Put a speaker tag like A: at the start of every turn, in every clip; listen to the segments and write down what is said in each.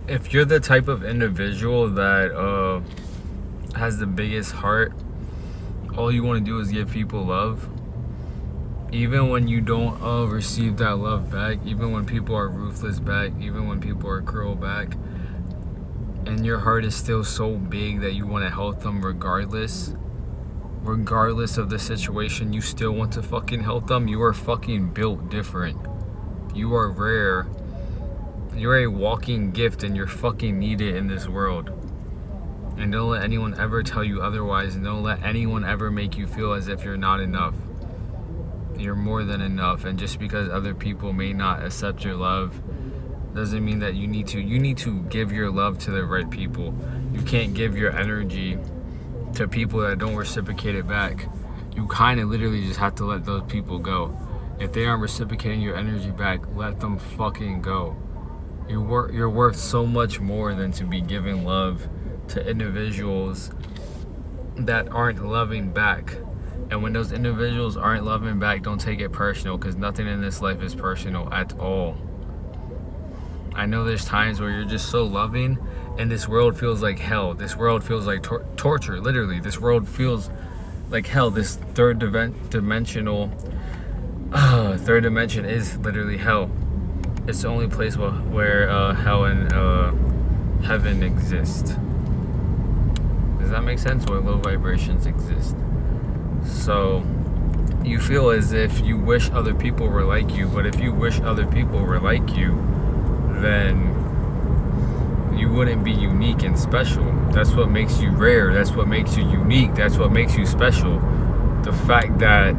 A: if you're the type of individual that has the biggest heart, all you want to do is give people love. Even when you don't receive that love back, even when people are ruthless back, even when people are cruel back, and your heart is still so big that you want to help them regardless of the situation, you still want to fucking help them. You are fucking built different. You are rare. You're a walking gift and you're fucking needed in this world. And don't let anyone ever tell you otherwise, and don't let anyone ever make you feel as if you're not enough. You're more than enough. And just because other people may not accept your love doesn't mean that you need to give your love to the right people. You can't give your energy to people that don't reciprocate it back. You kind of literally just have to let those people go. If they aren't reciprocating your energy back, let them fucking go. You're worth so much more than to be giving love to individuals that aren't loving back. And when those individuals aren't loving back, don't take it personal, because nothing in this life is personal at all. I know there's times where you're just so loving and this world feels like hell. This world feels like torture, literally. This world feels like hell. This third dimension is literally hell. It's the only place where hell and heaven exist. Does that make sense? Where low vibrations exist. So you feel as if you wish other people were like you, but if you wish other people were like you, then you wouldn't be unique and special. That's what makes you rare. That's what makes you unique. That's what makes you special. The fact that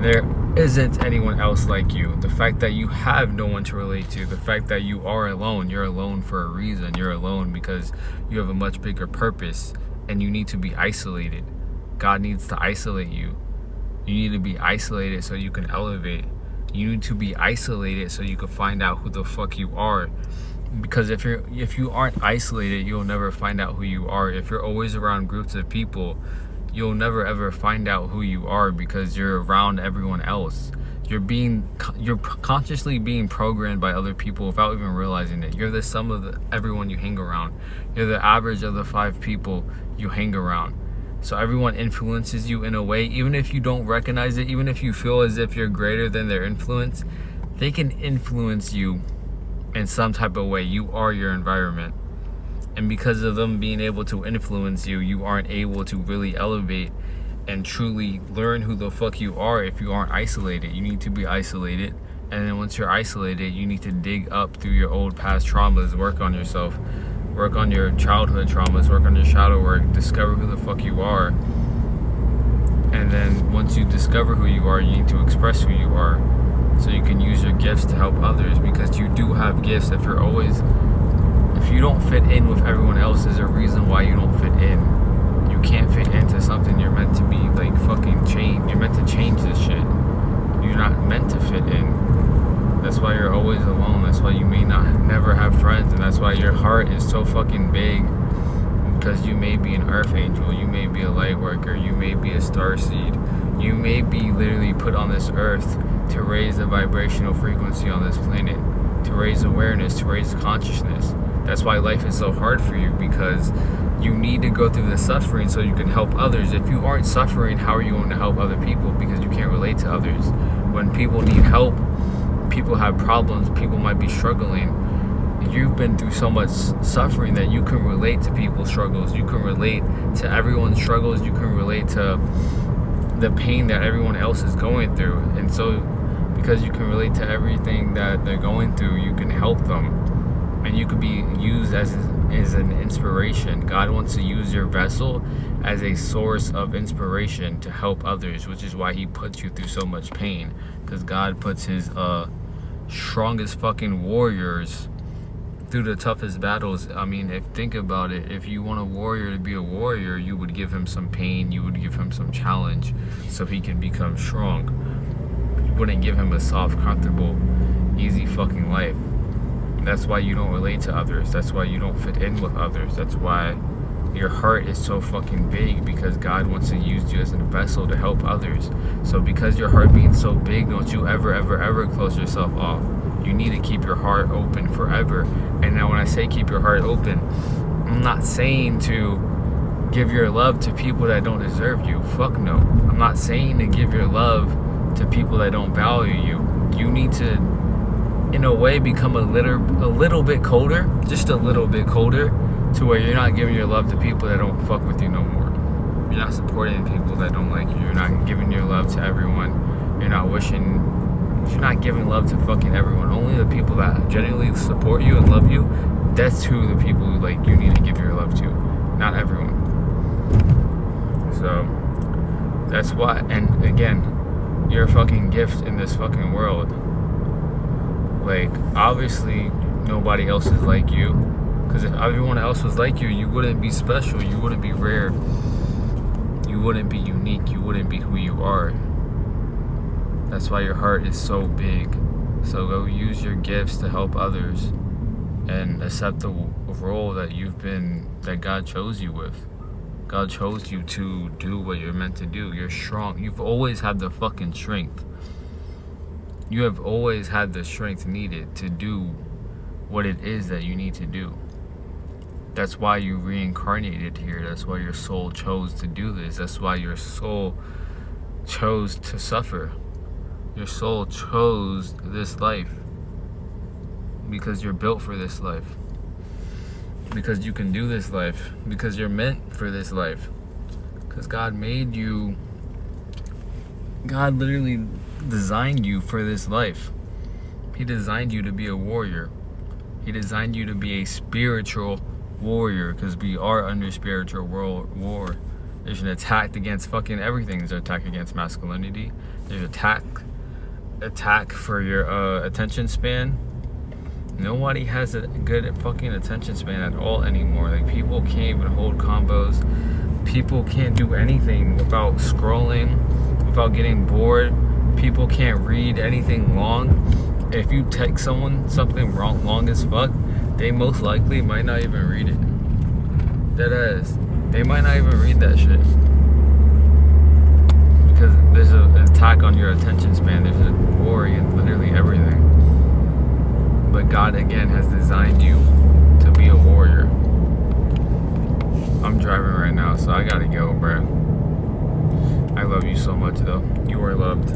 A: there isn't anyone else like you. The fact that you have no one to relate to. The fact that you are alone. You're alone for a reason. You're alone because you have a much bigger purpose and you need to be isolated. God needs to isolate you. You need to be isolated so you can elevate. You need to be isolated so you can find out who the fuck you are. Because if you aren't isolated, you'll never find out who you are. If you're always around groups of people, you'll never ever find out who you are, because you're around everyone else. You're consciously being programmed by other people without even realizing it. You're the sum of everyone you hang around. You're the average of the 5 people you hang around. So everyone influences you in a way, even if you don't recognize it, even if you feel as if you're greater than their influence, they can influence you in some type of way. You are your environment. And because of them being able to influence you, you aren't able to really elevate and truly learn who the fuck you are if you aren't isolated. You need to be isolated. And then once you're isolated, you need to dig up through your old past traumas, work on yourself. Work on your childhood traumas, work on your shadow work, discover who the fuck you are. And then once you discover who you are, you need to express who you are so you can use your gifts to help others, because you do have gifts. If you don't fit in with everyone else, there's a reason why you don't fit in. You can't fit into something. You're meant to be like fucking changed. You're meant to change this shit. You're not meant to fit in. That's why you're always alone. That's why you may never have friends. And that's why your heart is so fucking big. Because you may be an earth angel. You may be a light worker. You may be a starseed. You may be literally put on this earth to raise the vibrational frequency on this planet. To raise awareness. To raise consciousness. That's why life is so hard for you. Because you need to go through the suffering so you can help others. If you aren't suffering, how are you going to help other people? Because you can't relate to others. When people need help, people have problems, people might be struggling. You've been through so much suffering that you can relate to people's struggles. You can relate to everyone's struggles. You can relate to the pain that everyone else is going through. And so because you can relate to everything that they're going through, you can help them. And you could be used as an inspiration. God wants to use your vessel as a source of inspiration to help others, which is why he puts you through so much pain. Because God puts his strongest fucking warriors through the toughest battles. I mean, think about it. If you want a warrior to be a warrior, you would give him some pain. You would give him some challenge so he can become strong. You wouldn't give him a soft, comfortable, easy fucking life. That's why you don't relate to others. That's why you don't fit in with others. That's why your heart is so fucking big, because God wants to use you as a vessel to help others. So because your heart being so big, don't you ever close yourself off. You need to keep your heart open forever. And And now when I say keep your heart open, I'm not saying to give your love to people that don't deserve you. Fuck no. I'm not saying to give your love to people that don't value you. You need to, in a way, become a little bit colder, just a little bit colder, to where you're not giving your love to people that don't fuck with you no more. You're not supporting people that don't like you. You're not giving your love to everyone. You're not giving love to fucking everyone. Only the people that genuinely support you and love you, that's who the people like you need to give your love to, not everyone. So that's why, and again, you're a fucking gift in this fucking world. Like, obviously nobody else is like you, because if everyone else was like you, you wouldn't be special, you wouldn't be rare, you wouldn't be unique, you wouldn't be who you are. That's why your heart is so big. So go use your gifts to help others and accept the role that God chose you with. God chose you to do what you're meant to do. You're strong. You've always had the fucking strength. You have always had the strength needed to do what it is that you need to do. That's why you reincarnated here. That's why your soul chose to do this. That's why your soul chose to suffer. Your soul chose this life because you're built for this life. Because you can do this life. Because you're meant for this life. Because God made you. God literally designed you for this life. He designed you to be a warrior. He designed you to be a spiritual warrior, because we are under spiritual war. There's an attack against fucking everything. There's an attack against masculinity. There's attack for your attention span. Nobody has a good fucking attention span at all anymore. Like, people can't even hold combos. People can't do anything without scrolling, without getting bored. People can't read anything long. If you text someone something long as fuck, they most likely might not even read it. Deadass. They might not even read that shit. Because there's an attack on your attention span. There's a war against literally everything. But God, again, has designed you to be a warrior. I'm driving right now, so I gotta go, bruh. I love you so much, though. You are loved.